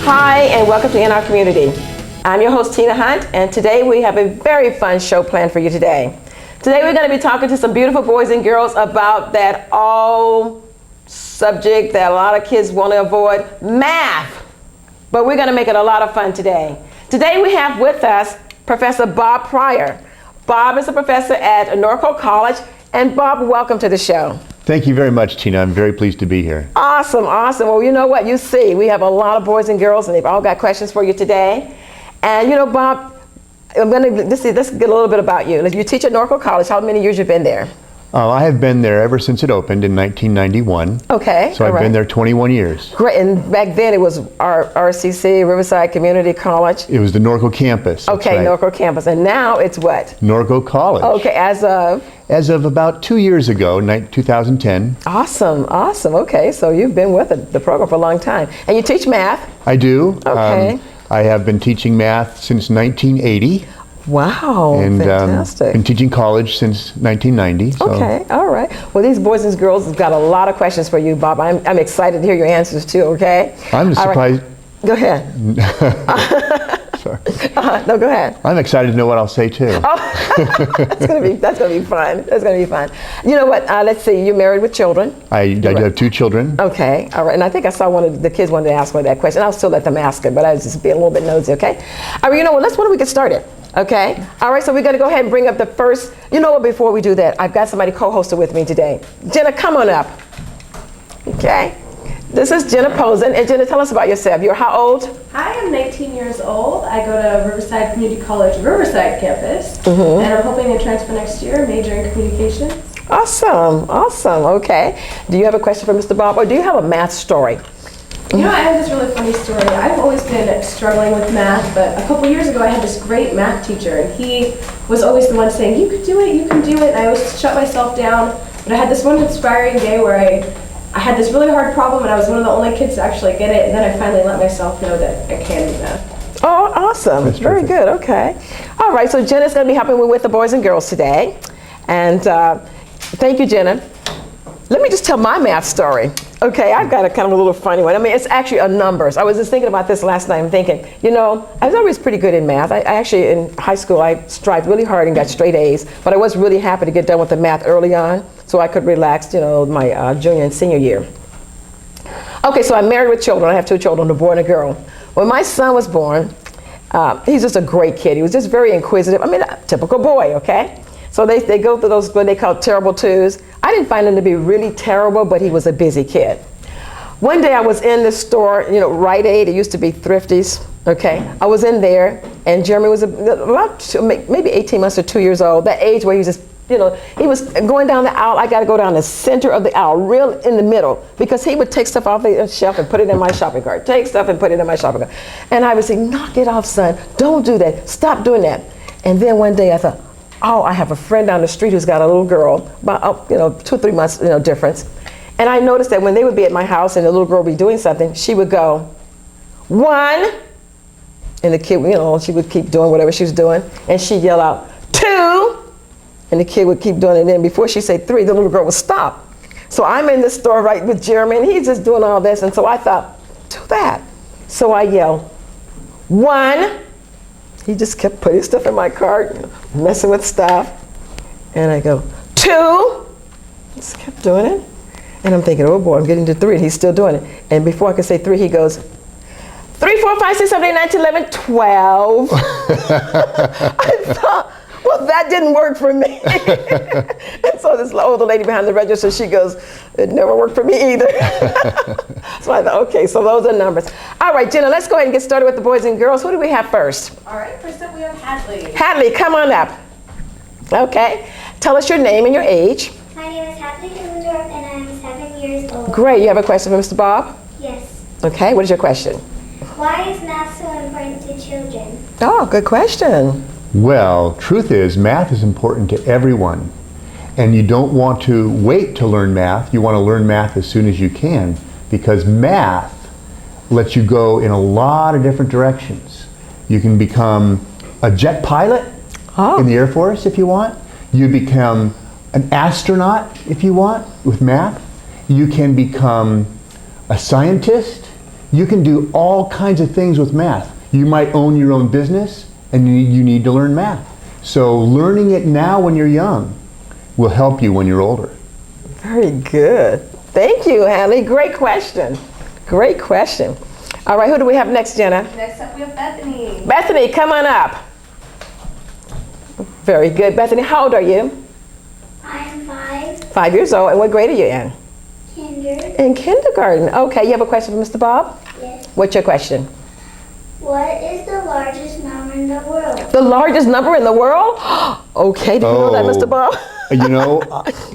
Hi, and welcome to In Our Community. I'm your host, Tina Hunt, and today we have a very fun show planned for you today. Today we're going to be talking to some beautiful boys and girls about that all subject that a lot of kids want to avoid, math. But we're going to make it a lot of fun today. Today we have with us Professor Bob Pryor. Bob is a professor at Norco College, and Bob, welcome to the show. Thank you very much, Tina. I'm very pleased to be here. Awesome, awesome. Well, you know what? You see, we have a lot of boys and girls, and they've all got questions for you today. And you know, Bob, let's get a little bit about you. You teach at Norco College. How many years you've been there? I have been there ever since it opened in 1991. Okay. So I've been there 21 years. Great. And back then it was RCC, Riverside Community College. It was the Norco campus. Okay, right. Norco campus. And now it's what? Norco College. Okay, as of? As of about 2 years ago, 2010. Awesome, awesome. Okay, so you've been with the program for a long time. And you teach math? I do. Okay. I have been teaching math since 1980. Wow, and fantastic. Been teaching college since 1990. So. Okay, all right. Well, these boys and girls have got a lot of questions for you, Bob. I'm excited to hear your answers too, okay? I'm surprised. Right. Go ahead. Sorry. No, go ahead. I'm excited to know what I'll say too. Oh, that's gonna be fun. That's gonna be fun. You know what? Let's see. You're married with children. I do have 2 children. Okay, all right. And I think I saw one of the kids wanted to ask me that question. I'll still let them ask it, but I was just being a little bit nosy. Okay. All right. You know what? Why don't we get started? Okay. All right. So we're gonna go ahead and bring up the first. You know what? Before we do that, I've got somebody co-hosted with me today. Jenna, come on up. Okay. This is Jenna Posen. And Jenna, tell us about yourself. You're how old? Hi, I'm 19 years old. I go to Riverside Community College, Riverside campus, and I'm hoping to transfer next year, major in communications. Awesome, awesome. Okay. Do you have a question for Mr. Bob, or do you have a math story? You know, I have this really funny story. I've always been struggling with math, but a couple years ago I had this great math teacher, and he was always the one saying, you can do it, you can do it. And I always shut myself down, but I had this one inspiring day where I had this really hard problem, and I was one of the only kids to actually get it, and then I finally let myself know that I can do math. Oh, awesome. That's very perfect. good. Okay. All right, so Jenna's going to be helping me with the boys and girls today. And thank you, Jenna. Let me just tell my math story. Okay, I've got a kind of a little funny one. I mean, it's actually a numbers. I was just thinking about this last night. I'm thinking, you know, I was always pretty good in math. I actually, in high school, I strived really hard and got straight A's, but I was really happy to get done with the math early on so I could relax, you know, my junior and senior year. Okay, so I'm married with children. I have 2 children, a boy and a girl. When my son was born, he's just a great kid. He was just very inquisitive. I mean, a typical boy, okay? So they go through those, what they call terrible twos. I didn't find him to be really terrible, but he was a busy kid. One day I was in the store, you know, Rite Aid, it used to be Thrifty's, okay? I was in there, and Jeremy was about maybe 18 months or 2 years old, that age where he was just, you know, he was going down the aisle. I got to go down the center of the aisle, real in the middle, because he would take stuff off the shelf and put it in my shopping cart, take stuff and put it in my shopping cart. And I would say, knock it off, son. Don't do that. Stop doing that. And then one day I thought, oh, I have a friend down the street who's got a little girl, about 2 or 3 months, you know, difference. And I noticed that when they would be at my house and the little girl would be doing something, she would go, 1, and the kid, you know, she would keep doing whatever she was doing, and she'd yell out, 2, and the kid would keep doing it. And then before she said 3, the little girl would stop. So I'm in the store right with Jeremy, and he's just doing all this, and so I thought, do that. So I yell, 1. He just kept putting stuff in my cart, messing with stuff. And I go, 2. Just kept doing it. And I'm thinking, oh boy, I'm getting to 3, and he's still doing it. And before I could say 3, he goes, 3, 4, 5, 6, 7, 8, 9, 10, 11, 12. I thought, well, that didn't work for me. And so this older lady behind the register, she goes, it never worked for me either. So I thought, okay, so those are numbers. All right, Jenna, let's go ahead and get started with the boys and girls. Who do we have first? All right, first up we have Hadley. Hadley, come on up. Okay, tell us your name and your age. My name is Hadley Illendorf, and I'm 7 years old. Great, you have a question for Mr. Bob? Yes. Okay, what is your question? Why is math so important to children? Oh, good question. Well, truth is, math is important to everyone. And you don't want to wait to learn math. You want to learn math as soon as you can, because math lets you go in a lot of different directions. You can become a jet pilot in the Air Force if you want. You become an astronaut if you want with math. You can become a scientist. You can do all kinds of things with math. You might own your own business and you need to learn math. So learning it now when you're young will help you when you're older. Very good. Thank you, Hallie. Great question. Great question. All right, who do we have next, Jenna? Next up, we have Bethany. Bethany, come on up. Very good. Bethany, how old are you? I'm 5. 5 years old. And what grade are you in? Kinder. In kindergarten. Okay, you have a question for Mr. Bob? Yes. What's your question? What is the largest number in the world? The largest number in the world? Okay, do you know that, Mr. Bob? You know,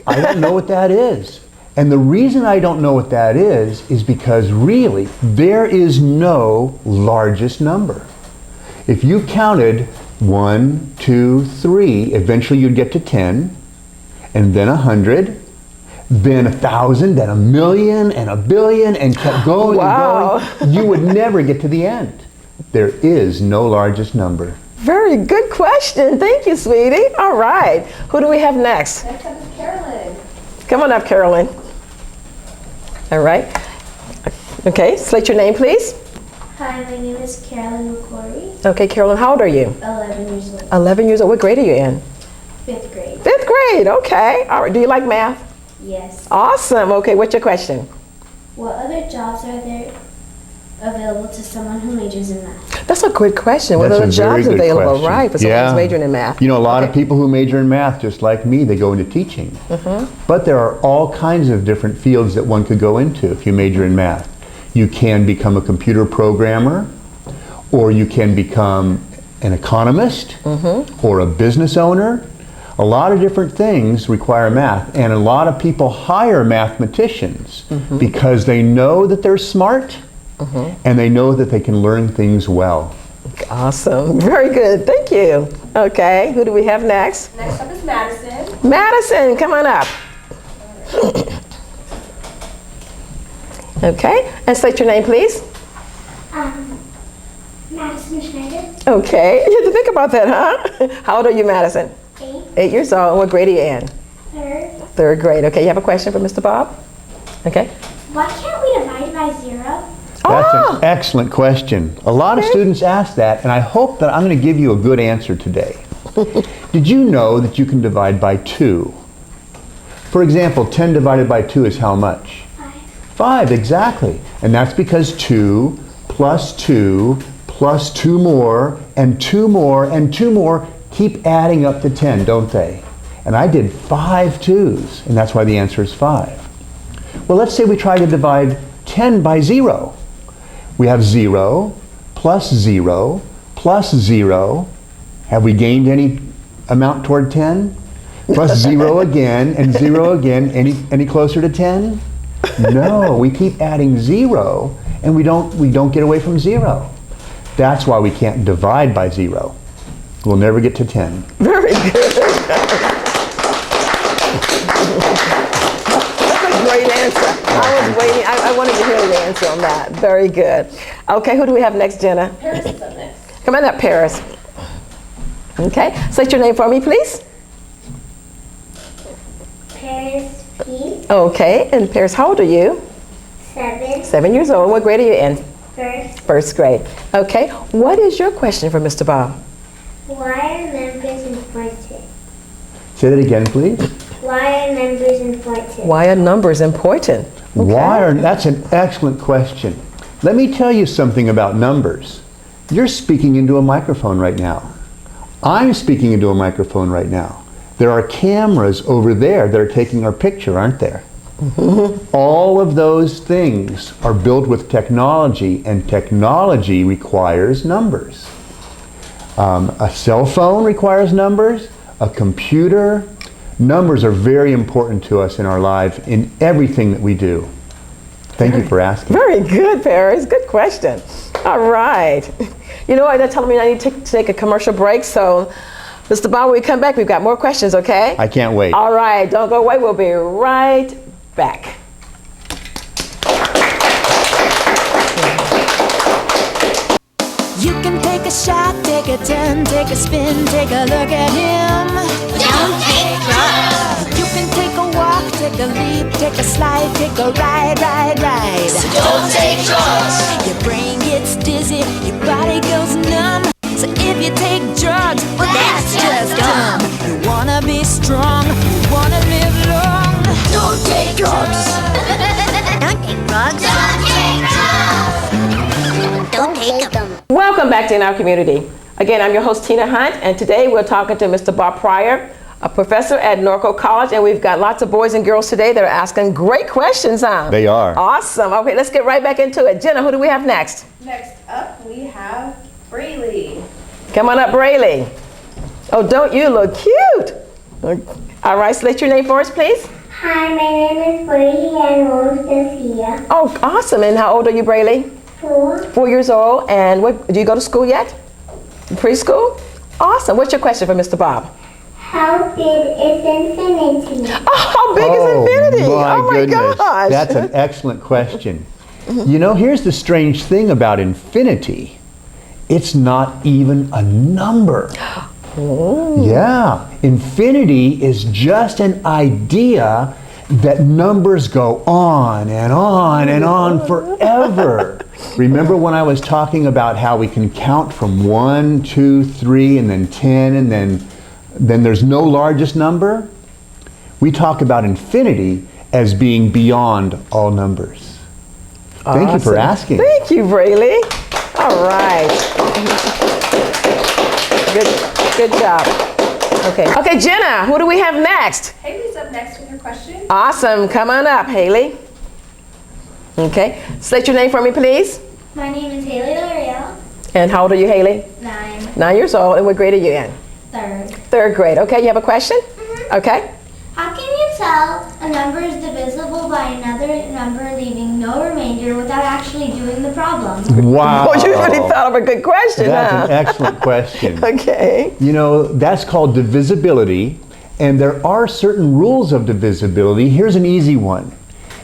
I don't know what that is. And the reason I don't know what that is because really, there is no largest number. If you counted 1, 2, 3, eventually you'd get to 10, and then 100, then 1,000, then 1,000,000, and 1,000,000,000, and kept going Wow. and going. You would never get to the end. There is no largest number. Very good question. Thank you, sweetie. All right. Who do we have next? Next up is Carolyn. Come on up, Carolyn. All right. Okay, slate your name, please. Hi, my name is Carolyn McCory. Okay, Carolyn, how old are you? 11 years old. 11 years old. What grade are you in? 5th grade. 5th grade. Okay. All right. Do you like math? Yes. Awesome. Okay, what's your question? What other jobs are there available to someone who majors in math? That's a good question. What That's are the a very jobs good available, question. right, for someone Yeah. who's majoring in math? You know, a lot of Okay. people who major in math, just like me, they go into teaching. But there are all kinds of different fields that one could go into if you major in math. You can become a computer programmer, or you can become an economist, or a business owner. A lot of different things require math, and a lot of people hire mathematicians because they know that they're smart, and they know that they can learn things well. Awesome. Very good. Thank you. Okay, who do we have next? Next up is Madison. Madison, come on up. Okay, and state your name, please. Madison Schneider. Okay, you had to think about that, huh? How old are you, Madison? 8. 8 years old. And what grade are you in? 3rd. 3rd grade. Okay, you have a question for Mr. Bob? Okay. Why can't we divide by 0? That's Oh, an excellent question. A lot of students ask that, and I hope that I'm going to give you a good answer today. Did you know that you can divide by 2? For example, 10 divided by 2 is how much? 5. 5, exactly. And that's because 2 plus 2 plus 2 more and 2 more and 2 more keep adding up to 10, don't they? And I did 5 2s, and that's why the answer is 5. Well, let's say we try to divide 10 by 0. We have 0 plus 0 plus 0. Have we gained any amount toward 10? Plus 0 again and 0 again. Any closer to 10? No, we keep adding 0 and we don't get away from 0. That's why we can't divide by 0. We'll never get to 10. very good. That's a great answer. I was waiting. I wanted to hear the answer on that. Very good. Okay, who do we have next, Jenna? Paris is up next. Come on up, Paris. Okay, state your name for me, please. Paris P. Okay, and Paris, how old are you? 7. 7 years old. What grade are you in? 1st. 1st grade. Okay, what is your question for Mr. Bob? Why are numbers important? Say that again, please. Why are numbers important? Why are numbers important? That's an excellent question. Let me tell you something about numbers. You're speaking into a microphone right now. I'm speaking into a microphone right now. There are cameras over there that are taking our picture, aren't there? All of those things are built with technology, and technology requires numbers. A cell phone requires numbers, a computer. Numbers are very important to us in our lives, in everything that we do. Thank you for asking. Very good, Paris. Good question. All right. You know what? They're telling me I need to take a commercial break. So, Mr. Bob, when we come back, we've got more questions, okay? I can't wait. All right. Don't go away. We'll be right back. You can take a shot, take a turn, take a spin, take a look at him. Don't take drugs. You can take a walk, take a leap, take a slide, take a ride, ride, ride. So don't take drugs. Your brain gets dizzy, your body goes numb. So if you take drugs, well that's just dumb. You wanna be strong, you wanna live long. Don't take drugs. Don't take drugs. Don't take them. Welcome back to In Our Community. Again, I'm your host, Tina Hunt, and today we're talking to Mr. Bob Pryor, a professor at Norco College, and we've got lots of boys and girls today that are asking great questions, huh? They are. Awesome. Okay, let's get right back into it. Jenna, who do we have next? Next up, we have Braylee. Come on up, Braylee. Oh, don't you look cute? All right, state your name for us, please. Hi, my name is Brady and Rose Garcia. Oh, awesome. And how old are you, Braylee? 4. 4 years old. And what, do you go to school yet? Preschool? Awesome. What's your question for Mr. Bob? How big is infinity? Oh, how big is infinity? Oh my goodness. gosh. That's an excellent question. You know, here's the strange thing about infinity. It's not even a number. Yeah, infinity is just an idea that numbers go on and on and on forever. Remember when I was talking about how we can count from 1, 2, 3, and then 10, and then there's no largest number? We talk about infinity as being beyond all numbers. Thank you for asking. Thank you, Braylee. All right. Good job. Okay, Jenna, who do we have next? Haley's up next with her question. Awesome. Come on up, Haley. Okay. State your name for me, please. My name is Haley L'Oreal. And how old are you, Haley? 9. 9 years old. And what grade are you in? 3rd. 3rd grade. Okay, you have a question? Okay. How can you tell a number is divisible by another number leaving no remainder without actually doing the problem? Wow. Oh, you really thought of a good question, That's an huh? excellent question. Okay. You know, that's called divisibility, and there are certain rules of divisibility. Here's an easy one.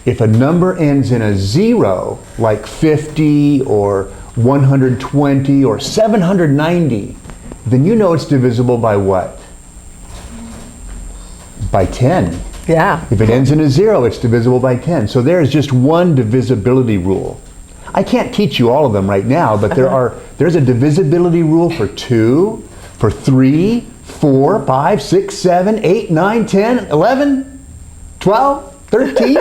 If a number ends in a 0, like 50 or 120 or 790, then you know it's divisible by what? By 10. Yeah. If it ends in a 0, it's divisible by 10. So there's just one divisibility rule. I can't teach you all of them right now, but there's a divisibility rule for 2, for 3, 4, 5, 6, 7, 8, 9, 10, 11, 12, 13.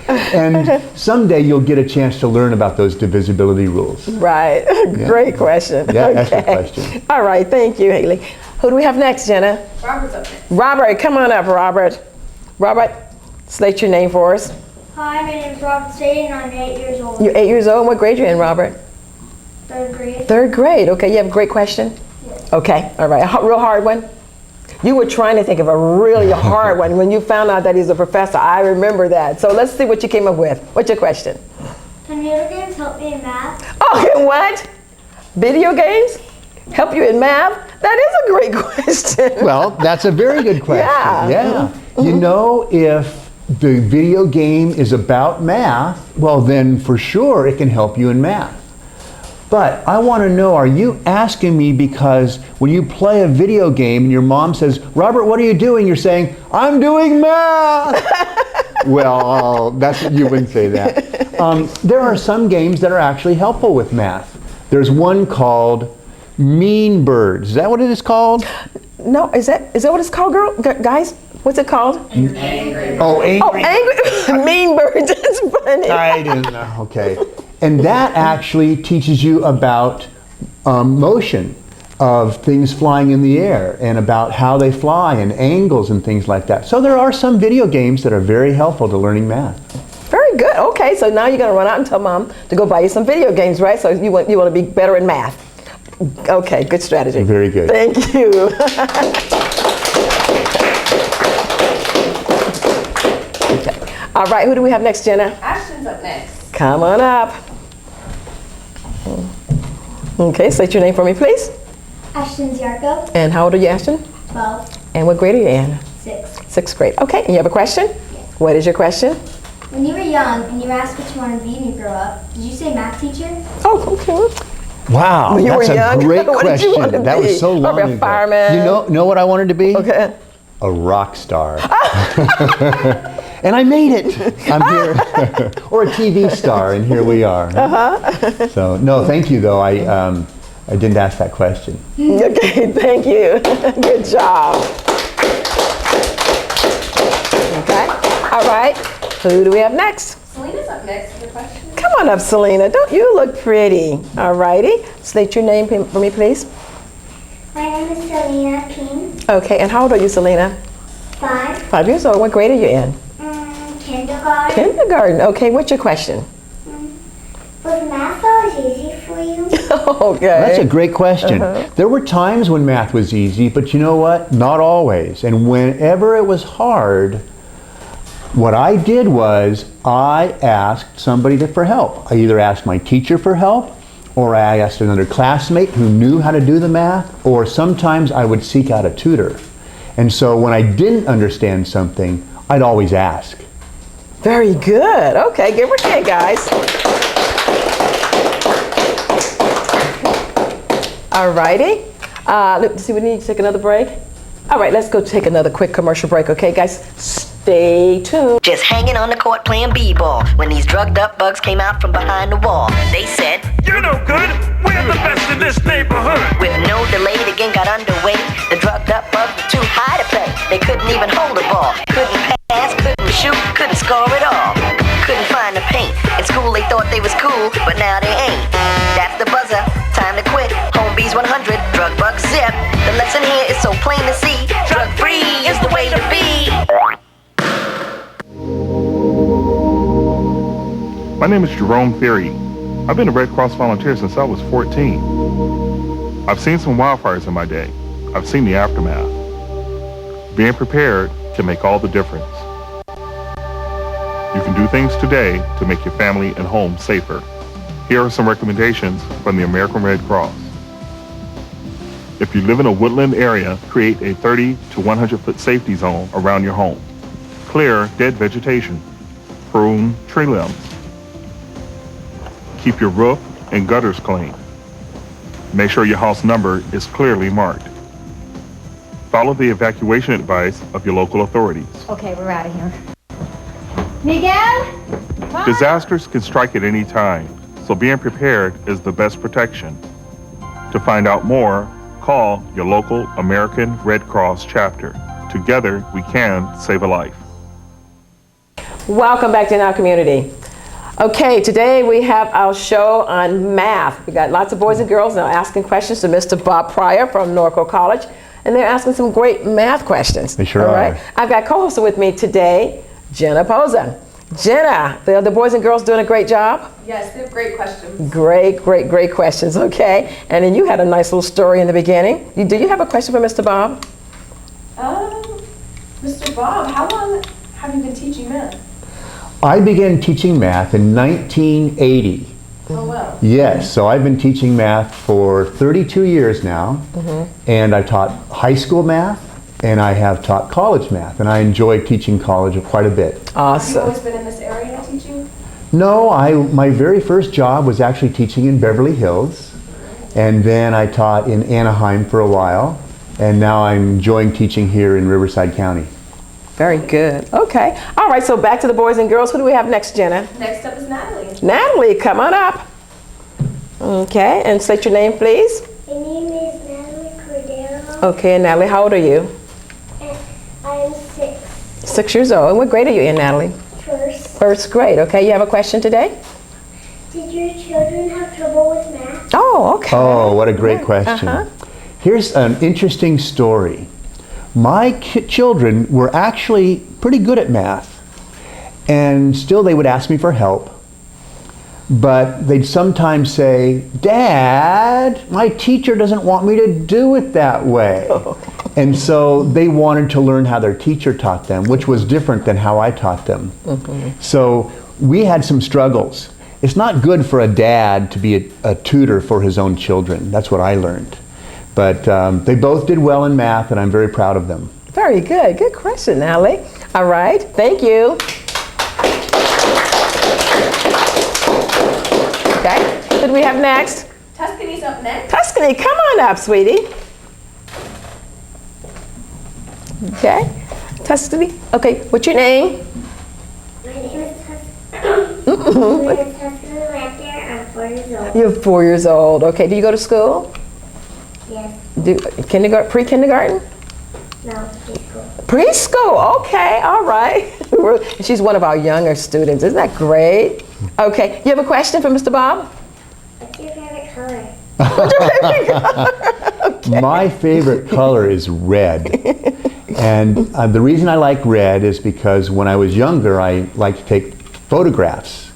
And someday you'll get a chance to learn about those divisibility rules. Right. Great question. Yeah, excellent question. All right. Thank you, Haley. Who do we have next, Jenna? Robert's up next. Robert, come on up, Robert. Robert, state your name for us. Hi, my name is Robert Stady and I'm 8 years old. You're 8 years old. What grade you in, Robert? 3rd grade. 3rd grade. Okay, you have a great question? Yes. Okay, all right. A real hard one? You were trying to think of a really hard one when you found out that he's a professor. I remember that. So let's see what you came up with. What's your question? Can video games help me in math? Okay, what? Video games? Help you in math? That is a great question. Well, that's a very good question. Yeah. You know, if the video game is about math, well then for sure it can help you in math. But I want to know, are you asking me because when you play a video game and your mom says, Robert, what are you doing? You're saying, I'm doing math. Well, you wouldn't say that. There are some games that are actually helpful with math. There's one called Mean Birds. Is that what it is called? No, is that what it's called, guys? What's it called? Angry. Oh, Angry. Oh, Angry Mean Birds. That's funny. I didn't know. Okay. And that actually teaches you about motion of things flying in the air and about how they fly and angles and things like that. So there are some video games that are very helpful to learning math. Very good. Okay, so now you're going to run out and tell Mom to go buy you some video games, right? So you want to be better in math. Okay, good strategy. Very good. Thank you. Okay. All right, who do we have next, Jenna? Ashton's up next. Come on up. Okay, state your name for me, please. Ashton Ziarko, And how old are you, Ashton? 12, And what grade are you in? 6. 6th grade. Okay, and you have a question? Yes. What is your question? When you were young and you were asked what you wanted to be when you grow up, did you say math teacher? Oh, okay. Wow, When you that's were a young, great what did you question. want to That be? was so long Probably a ago. fireman. You know what I wanted to be? Okay. a rock star. And I made it. I'm here. Or a TV star, and here we are. So, no, thank you, though. I didn't ask that question. Okay, thank you. Good job. Okay, all right. Who do we have next? Selena's up next with a question. Come on up, Selena. Don't you look pretty? All righty. State your name for me, please. My name is Selena King. Okay, and how old are you, Selena? 5. 5 years old. What grade are you in? Kindergarten. Kindergarten. Okay, what's your question? Was math always easy for you? Okay. That's a great question. There were times when math was easy, but you know what? Not always. And whenever it was hard, what I did was I asked somebody for help. I either asked my teacher for help, or I asked another classmate who knew how to do the math, or sometimes I would seek out a tutor. And so when I didn't understand something, I'd always ask. Very good. Okay, give her a hand, guys. All righty. Let's see, we need to take another break. All right, let's go take another quick commercial break, okay, guys? Stay tuned. Just hanging on the court playing b-ball when these drugged up bugs came out from behind the wall. They said, "You're no good. We're the best in this neighborhood." with no delay, the game got underway. The drugged up bugs were too high to play. They couldn't even hold the ball. Couldn't pass, couldn't shoot, couldn't score at all. Couldn't find the paint. In school they thought they was cool, but now they ain't. That's the buzzer. Time to quit. Home Bees 100. Drug bug zip. The lesson here is so plain to see. Drug free is the way to be. My name is Jerome Ferry. I've been a Red Cross volunteer since I was 14. I've seen some wildfires in my day. I've seen the aftermath. Being prepared can make all the difference. You can do things today to make your family and home safer. Here are some recommendations from the American Red Cross. If you live in a woodland area, create a 30 to 100 foot safety zone around your home. Clear dead vegetation. Prune tree limbs. Keep your roof and gutters clean. Make sure your house number is clearly marked. Follow the evacuation advice of your local authorities. Okay, we're out of here. Miguel? Disasters can strike at any time, so being prepared is the best protection. To find out more, call your local American Red Cross chapter. Together, we can save a life. Welcome back to our community. Okay, today we have our show on math. We got lots of boys and girls now asking questions to Mr. Bob Pryor from Norco College, and they're asking some great math questions. They sure All are. right. I've got co-host with me today, Jenna Posa. Jenna, the boys and girls doing a great job? Yes, they have great questions. Great questions, okay. And then you had a nice little story in the beginning. Do you have a question for Mr. Bob? Mr. Bob, how long have you been teaching math? I began teaching math in 1980. Oh, wow. Yes, so I've been teaching math for 32 years now, and I taught high school math, and I have taught college math, and I enjoy teaching college quite a bit. Have you Awesome. always been in this area teaching? No, my very first job was actually teaching in Beverly Hills, and then I taught in Anaheim for a while, and now I'm enjoying teaching here in Riverside County. Very good. Okay. All right, so back to the boys and girls. Who do we have next, Jenna? Next up is Natalie. Natalie, come on up. Okay, and state your name, please. My name is Natalie Cordero. Okay, and Natalie, how old are you? And I'm 6. 6 years old. And what grade are you in, Natalie? First, First grade. Okay, you have a question today? did your children have trouble with math? Oh, okay. Oh, what a great question. Uh-huh. Here's an interesting story. My children were actually pretty good at math, and still they would ask me for help. But they'd sometimes say, "Dad, my teacher doesn't want me to do it that way." And so they wanted to learn how their teacher taught them, which was different than how I taught them. So we had some struggles. It's not good for a dad to be a tutor for his own children. That's what I learned. But they both did well in math, and I'm very proud of them. Very good. Good question, Natalie. All right. Thank you. Okay. Who do we have next? Tuscany's up next. Tuscany, come on up, sweetie. Okay. Tuscany? Okay, what's your name? My name is Tuscany Lanther. I'm 4 years old. You're 4 years old. Okay, do you go to school? Yes. Pre-kindergarten? No, preschool. Preschool, okay, all right. She's one of our younger students. Isn't that great? Okay, you have a question for Mr. Bob? What's your favorite color? My favorite color is red. And the reason I like red is because when I was younger, I liked to take photographs.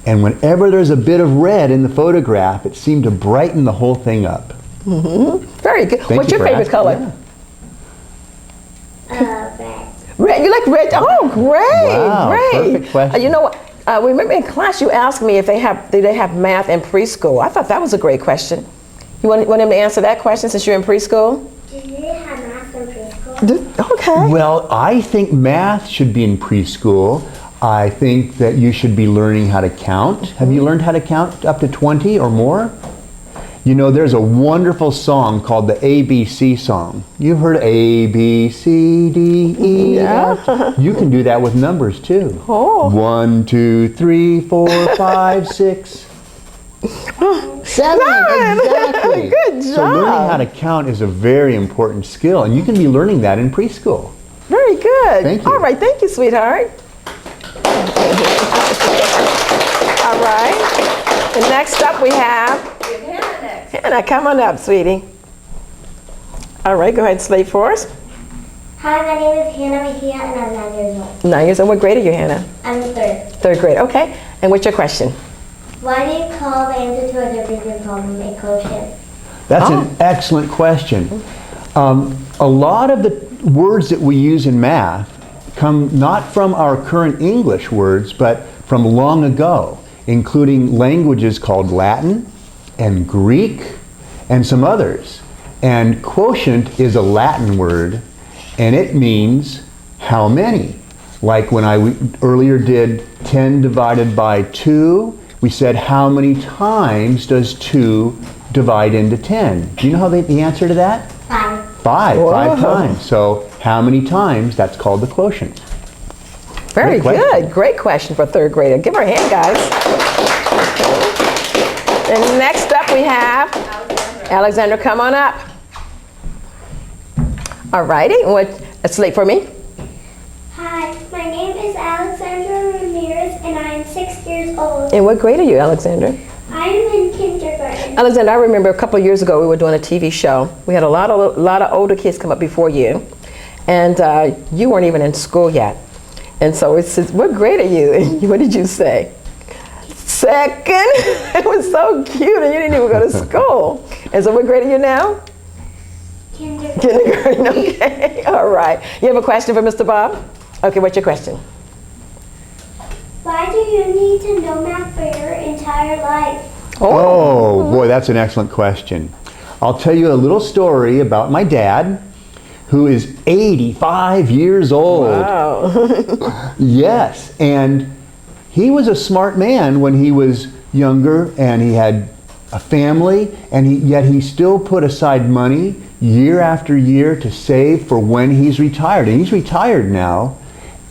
And whenever there's a bit of red in the photograph, it seemed to brighten the whole thing up. Very good. Thank What's you your for favorite asking. color? Red. Red. You like red? Oh, great, Wow, great. perfect question. You know what? Remember in class you asked me if they have math in preschool. I thought that was a great question. You want him to answer that question since you're in preschool? Do you have math in preschool? Okay. Well, I think math should be in preschool. I think that you should be learning how to count. Have you learned how to count up to 20 or more? You know, there's a wonderful song called the ABC song. You've heard A, B, C, D, E, F. You can do that with numbers too. Oh. 1, 2, 3, 4, 5, 6, 7. Exactly. Good So job. learning how to count is a very important skill, and you can be learning that in preschool. Very good. Thank you. All right, thank you, sweetheart. All right. And next up we have Hannah. Come on up, sweetie. All right, go ahead and slate for us. Hi, my name is Hannah Mejia and I'm 9 years old. 9 years old. What grade are you, Hannah? I'm in 3rd. 3rd grade. Okay. And what's your question? Why do you call the answer to a difference problem a quotient? That's an excellent question. A lot of the words that we use in math come not from our current English words, but from long ago, including languages called Latin and Greek and some others. And quotient is a Latin word, and it means how many. Like when I earlier did 10 divided by 2, we said how many times does 2 divide into 10? Do you know how the answer to that? 5. 5 Whoa. times. So how many times? That's called the quotient. Very Great question. good. Great question for 3rd grader. Give her a hand, guys. And next up we have Alexandra. Come on up. All righty. It's late for me. Hi, my name is Alexandra Ramirez and I am 6 years old. And what grade are you, Alexandra? I am in kindergarten. Alexandra, I remember a couple of years ago we were doing a TV show. We had a lot of older kids come up before you, and you weren't even in school yet. And so it says, what grade are you? And what did you say? 2nd? It was so cute, and you didn't even go to school. And so what grade are you now? Kindergarten. Kindergarten, okay. All right. You have a question for Mr. Bob? Okay, what's your question? Why do you need to know math for your entire life? Oh, boy, that's an excellent question. I'll tell you a little story about my dad, who is 85 years old. Wow. Yes, and he was a smart man when he was younger, and he had a family, and yet he still put aside money year after year to save for when he's retired. And he's retired now,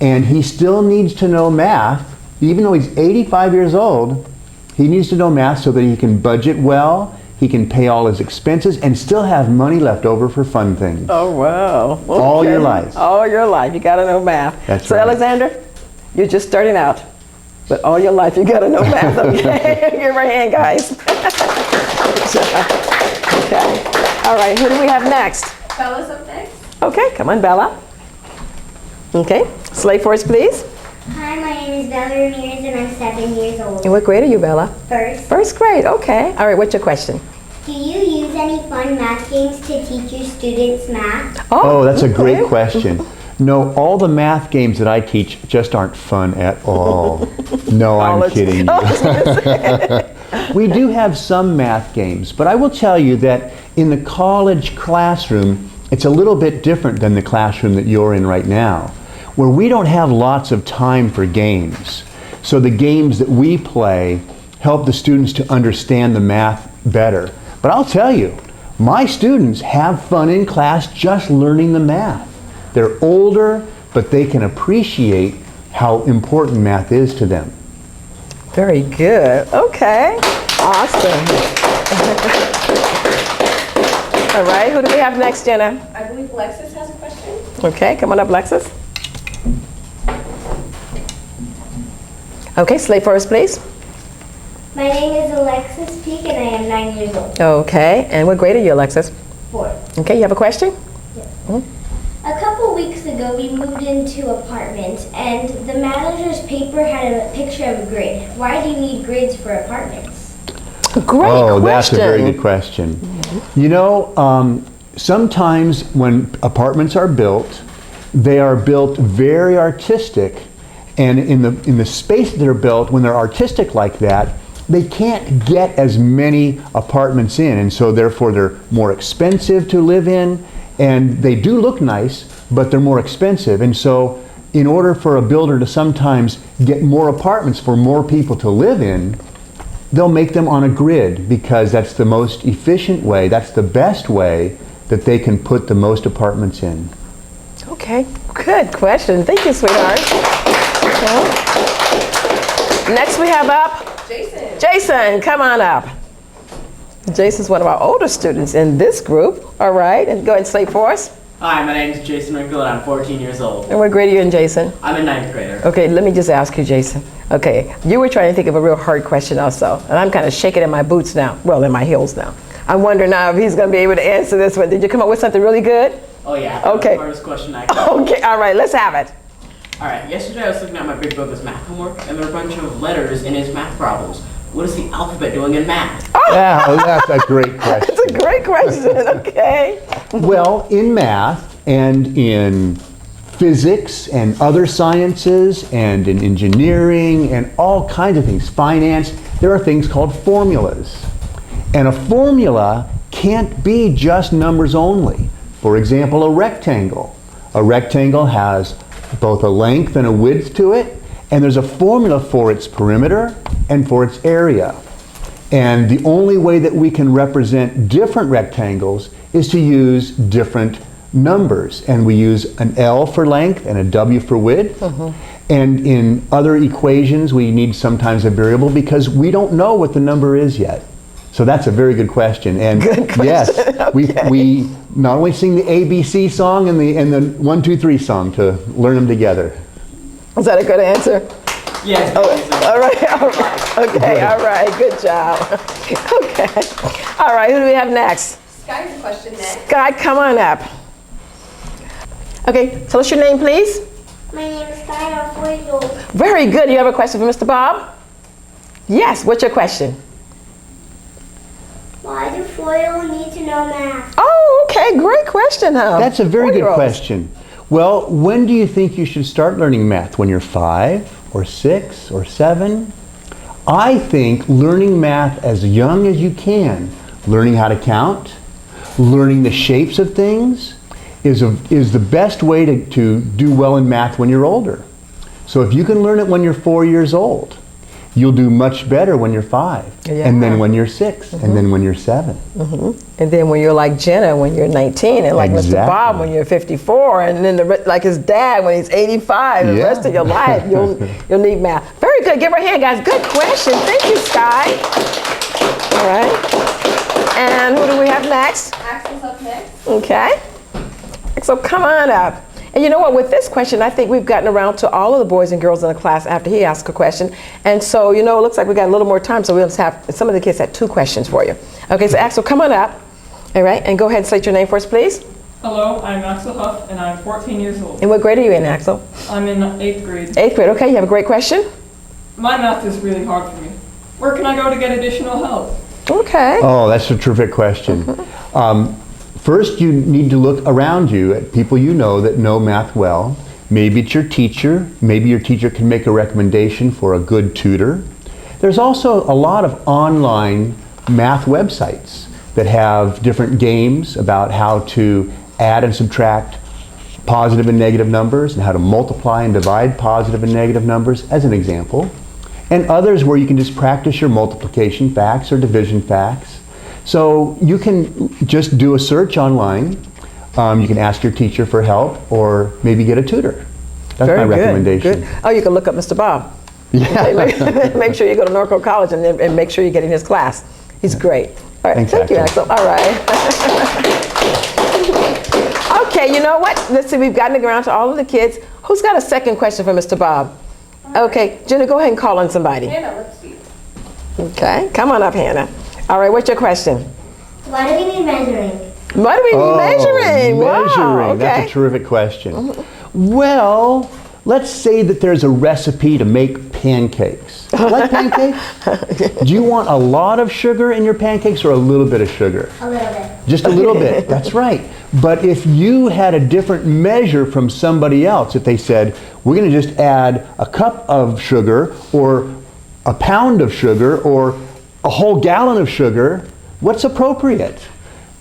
and he still needs to know math. Even though he's 85 years old, he needs to know math so that he can budget well, he can pay all his expenses, and still have money left over for fun things. Oh, wow. Okay. All your life. All your life. You got to know math. That's so, right. Alexander, you're just starting out. But all your life, you got to know math, okay? Give her a hand, guys. Okay. All right, who do we have next? Bella's up next. Okay, come on, Bella. Okay, slate for us, please. Hi, my name is Bella Ramirez and I'm 7 years old. And what grade are you, Bella? 1st. 1st grade, okay. All right, what's your question? Do you use any fun math games to teach your students math? Oh, that's a okay. great question. No, all the math games that I teach just aren't fun at all. No, I'm kidding you. We do have some math games, but I will tell you that in the college classroom, it's a little bit different than the classroom that you're in right now, where we don't have lots of time for games. So the games that we play help the students to understand the math better. But I'll tell you, my students have fun in class just learning the math. They're older, but they can appreciate how important math is to them. Very good. Okay. Awesome. All right, who do we have next, Jenna? I believe Lexus has a question. Okay, come on up, Lexus. Okay, slate first, please. My name is Alexis Peak and I am 9 years old. Okay, and what grade are you, Alexis? 4. Okay, you have a question? A couple weeks ago, we moved into apartments, and the manager's paper had a picture of a grid. Why do you need grids for apartments? Great Oh, question. that's a very good question. You know, sometimes when apartments are built, they are built very artistic, and in the space that they're built, when they're artistic like that, they can't get as many apartments in, and so therefore they're more expensive to live in, and they do look nice, but they're more expensive. And so in order for a builder to sometimes get more apartments for more people to live in, they'll make them on a grid because that's the most efficient way, that's the best way that they can put the most apartments in. Okay, good question. Thank you, sweetheart. Okay. Next we have up Jason. Jason, come on up. Jason's one of our older students in this group. All right, and go ahead and slate for us. Hi, my name is Jason Wrinkle and I'm 14 years old. And what grade are you in, Jason? I'm a 9th grader. Okay, let me just ask you, Jason. Okay, you were trying to think of a real hard question also, and I'm kind of shaking in my boots now. Well, in my heels now. I'm wondering now if he's going to be able to answer this one. Did you come up with something really good? Oh yeah, Okay. that was the hardest question I could. Okay, all right, let's have it. Alright, yesterday I was looking at my big brother's math homework and there were a bunch of letters in his math problems. What is the alphabet doing in math? Yeah, oh, that's a great question. It's a great question, okay. Well, in math and in physics and other sciences and in engineering and all kinds of things, finance, there are things called formulas. And a formula can't be just numbers only. For example, a rectangle. A rectangle has both a length and a width to it, and there's a formula for its perimeter and for its area. And the only way that we can represent different rectangles is to use different numbers. And we use an L for length and a W for width. And in other equations, we need sometimes a variable because we don't know what the number is yet. So that's a very good question. And Good question. yes, Okay. we not only sing the ABC song and the 1, 2, 3 song to learn them together. Is that a good answer? Yes, All right, okay, all right, good job. Okay, all right, who do we have next? Sky has a question next. Guy, come on up. Okay, tell us your name, please. My name is Sky and I'm 4 years old. Very good. You have a question for Mr. Bob? Yes, what's your question? Why do foil need to know math? Oh, okay, great question, huh? That's a very good 4-year-olds. question. Well, when do you think you should start learning math? When you're 5 or 6 or 7? I think learning math as young as you can, learning how to count, learning the shapes of things, is the best way to do well in math when you're older. So if you can learn it when you're 4 years old, you'll do much better when you're 5, and then when you're 6, and then when you're 7. And then when you're like Jenna, when you're 19, and like Mr. Exactly. Bob when you're 54, and then like his dad when he's 85, the Yeah. rest of your life, you'll need math. Very good. Give her a hand, guys. Good question. Thank you, Sky. All right. And who do we have next? Axel's up next. Okay. So come on up. And you know what, with this question, I think we've gotten around to all of the boys and girls in the class after he asked a question. And so, you know, it looks like we got a little more time, so we'll just have, some of the kids had 2 questions for you. Okay, so Axel, come on up. All right, and go ahead and state your name for us, please. Hello, I'm Axel Huff, and I'm 14 years old. And what grade are you in, Axel? I'm in 8th grade. 8th grade, okay, you have a great question? My math is really hard for me. Where can I go to get additional help? Okay. Oh, that's a terrific question. First, you need to look around you at people you know that know math well. Maybe it's your teacher. Maybe your teacher can make a recommendation for a good tutor. There's also a lot of online math websites that have different games about how to add and subtract positive and negative numbers and how to multiply and divide positive and negative numbers, as an example. And others where you can just practice your multiplication facts or division facts. So you can just do a search online. You can ask your teacher for help or maybe get a tutor. That's my recommendation. Good. Oh, you can look up Mr. Bob. Yeah. Make sure you go to Norco College and make sure you get in his class. He's great. All right, Thanks, thank you, Axel. Axel. All right. Okay, you know what? Let's see, we've gotten around to all of the kids. Who's got a second question for Mr. Bob? Okay, Jenna, go ahead and call on somebody. Hannah, let's see. Okay, come on up, Hannah. All right, what's your question? Why do we need measuring? What do we need measuring? Wow, Measuring. okay. That's a terrific question. Well, let's say that there's a recipe to make pancakes. Like pancakes? Do you want a lot of sugar in your pancakes or a little bit of sugar? A little bit. Just a little bit, that's right. But if you had a different measure from somebody else, if they said, we're going to just add a cup of sugar or a pound of sugar or a whole gallon of sugar, what's appropriate?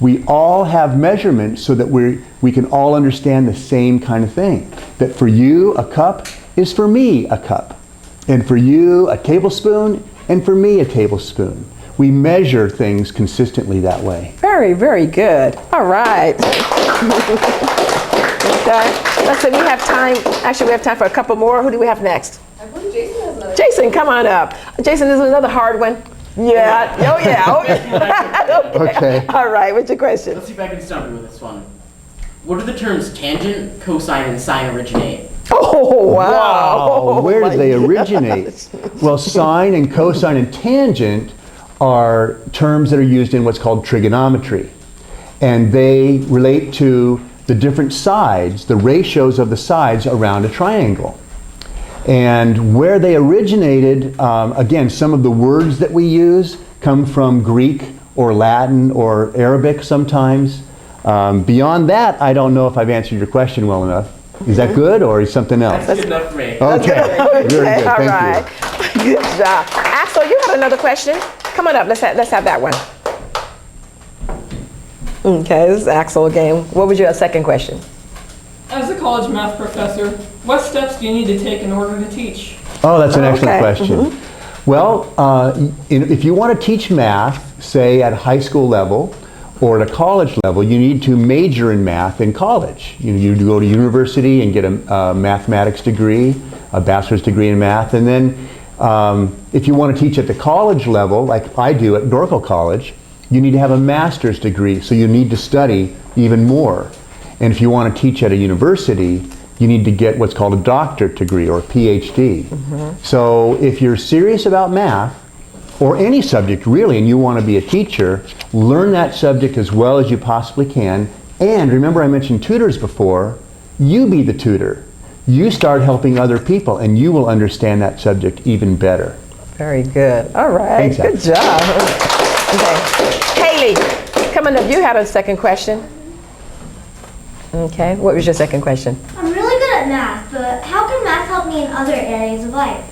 We all have measurements so that we can all understand the same kind of thing. That for you, a cup is for me a cup. And for you, a tablespoon, and for me, a tablespoon. We measure things consistently that way. Very, very good. All right. Okay. Let's see, we have time. Actually, we have time for a couple more. Who do we have next? I believe Jason has another. Jason, come on up. Jason, this is another hard one. Yeah. Oh, yeah. Okay. All right. What's your question? Let's see if I can stump you with this one. Where do the terms tangent, cosine, and sine originate? Oh, wow. Where Oh, did they my originate? Well, sine and cosine and tangent are terms that are used in what's called trigonometry. And they relate to the different sides, the ratios of the sides around a triangle. And where they originated, again, some of the words that we use come from Greek or Latin or Arabic sometimes. Beyond that, I don't know if I've answered your question well enough. Is that good or is something else? That's good enough for me. Okay, very good, all thank right. Good job. Axel, you had another question? Come on up, let's have that one. Okay, this is Axel again. What was your second question? As a college math professor, what steps do you need to take in order to teach? Oh, that's an excellent Okay. question. Well, if you want to teach math, say at a high school level or at a college level, you need to major in math in college. You need to go to university and get a mathematics degree, a bachelor's degree in math, and then if you want to teach at the college level, like I do at Norco College, you need to have a master's degree, so you need to study even more. And if you want to teach at a university, you need to get what's called a doctorate degree or a PhD. So if you're serious about math, or any subject really, and you want to be a teacher, learn that subject as well as you possibly can. And remember I mentioned tutors before, you be the tutor. You start helping other people and you will understand that subject even better. Very good. All right. Thanks, Good job. Okay. Haley, come on up. You had a second question. Okay. What was your second question? I'm really good at math, but how can math help me in other areas of life?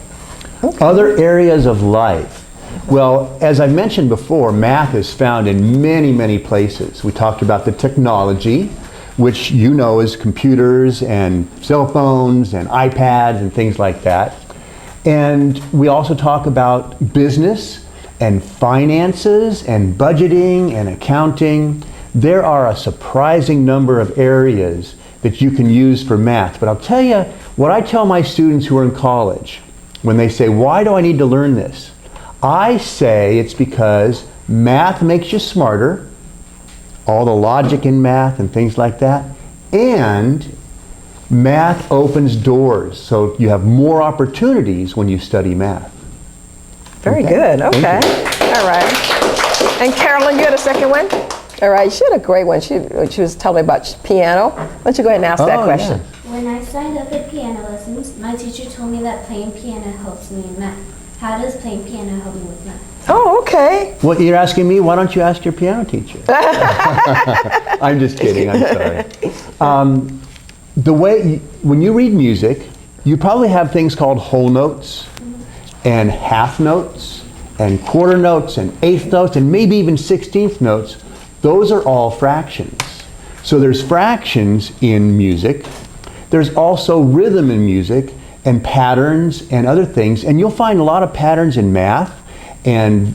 Other areas of life. Well, as I mentioned before, math is found in many, many places. We talked about the technology, which you know is computers and cell phones and iPads and things like that. And we also talk about business and finances and budgeting and accounting. There are a surprising number of areas that you can use for math. But I'll tell you what I tell my students who are in college when they say, why do I need to learn this? I say it's because math makes you smarter, all the logic in math and things like that, and math opens doors, so you have more opportunities when you study math. Very good. Okay. All right. And Carolyn, you had a second one? All right. She had a great one. She was telling me about piano. Why don't you go ahead and ask that question? When I signed up at piano lessons, my teacher told me that playing piano helps me in math. How does playing piano help me with math? Oh, okay. Well, you're asking me, why don't you ask your piano teacher? I'm just kidding, I'm sorry. When you read music, you probably have things called whole notes and half notes and quarter notes and eighth notes and maybe even 16th notes. Those are all fractions. So there's fractions in music. There's also rhythm in music and patterns and other things. And you'll find a lot of patterns in math and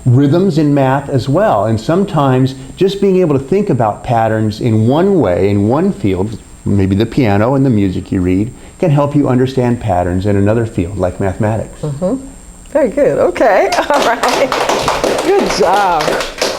rhythms in math as well. And sometimes just being able to think about patterns in one way, in one field, maybe the piano and the music you read, can help you understand patterns in another field like mathematics. Very good. Okay. All right. Good job.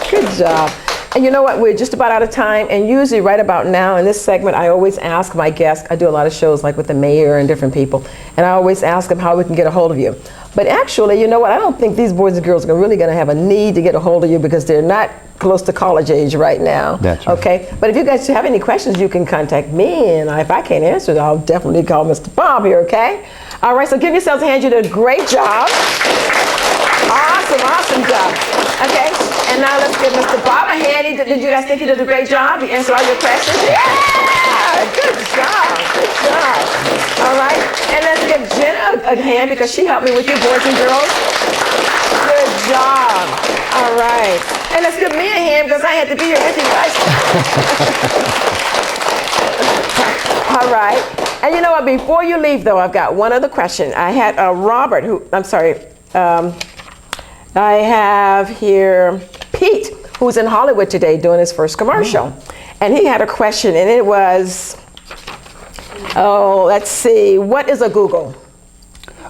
Good job. And you know what? We're just about out of time. And usually right about now in this segment, I always ask my guests, I do a lot of shows like with the mayor and different people, and I always ask them how we can get a hold of you. But actually, you know what? I don't think these boys and girls are really going to have a need to get a hold of you because they're not close to college age right now. That's right. Okay? But if you guys have any questions, you can contact me. And if I can't answer it, I'll definitely call Mr. Bob here, okay? All right, so give yourselves a hand. You did a great job. Awesome, awesome job. Okay, and now let's give Mr. Bob a hand. Did you guys think he did a great job? He answered all your questions? Yeah! Good job, good job. All right, and let's give Jenna a hand because she helped me with you boys and girls. Good job. All right, and let's give me a hand because I had to be here with you guys. All right, and you know what, before you leave though, I've got one other question. I had Robert I have here Pete, who's in Hollywood today doing his first commercial. And he had a question, and it was, let's see, what is a Google?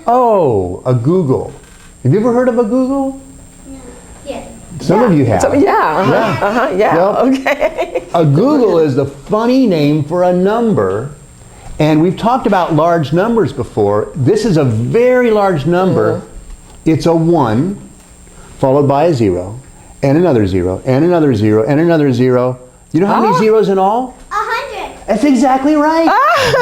Oh, a Google. Have you ever heard of a Google? Yes. Some of you have. Well, Okay. A Google is the funny name for a number, and we've talked about large numbers before. This is a very large number. It's a 1 followed by a 0 and another 0 and another 0 and another 0. You know how many zeros in all? 100. That's exactly right.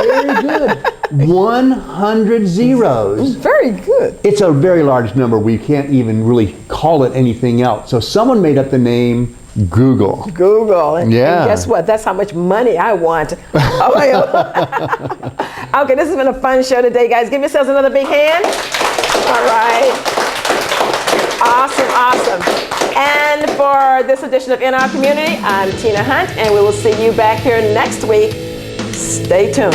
Very good. 100 zeros. Very good. It's a very large number. We can't even really call it anything else. So someone made up the name Google. Google. And guess what? That's how much money I want. Okay, this has been a fun show today, guys. Give yourselves another big hand. All right. Awesome, awesome. And for this edition of In Our Community, I'm Tina Hunt, and we will see you back here next week. Stay tuned.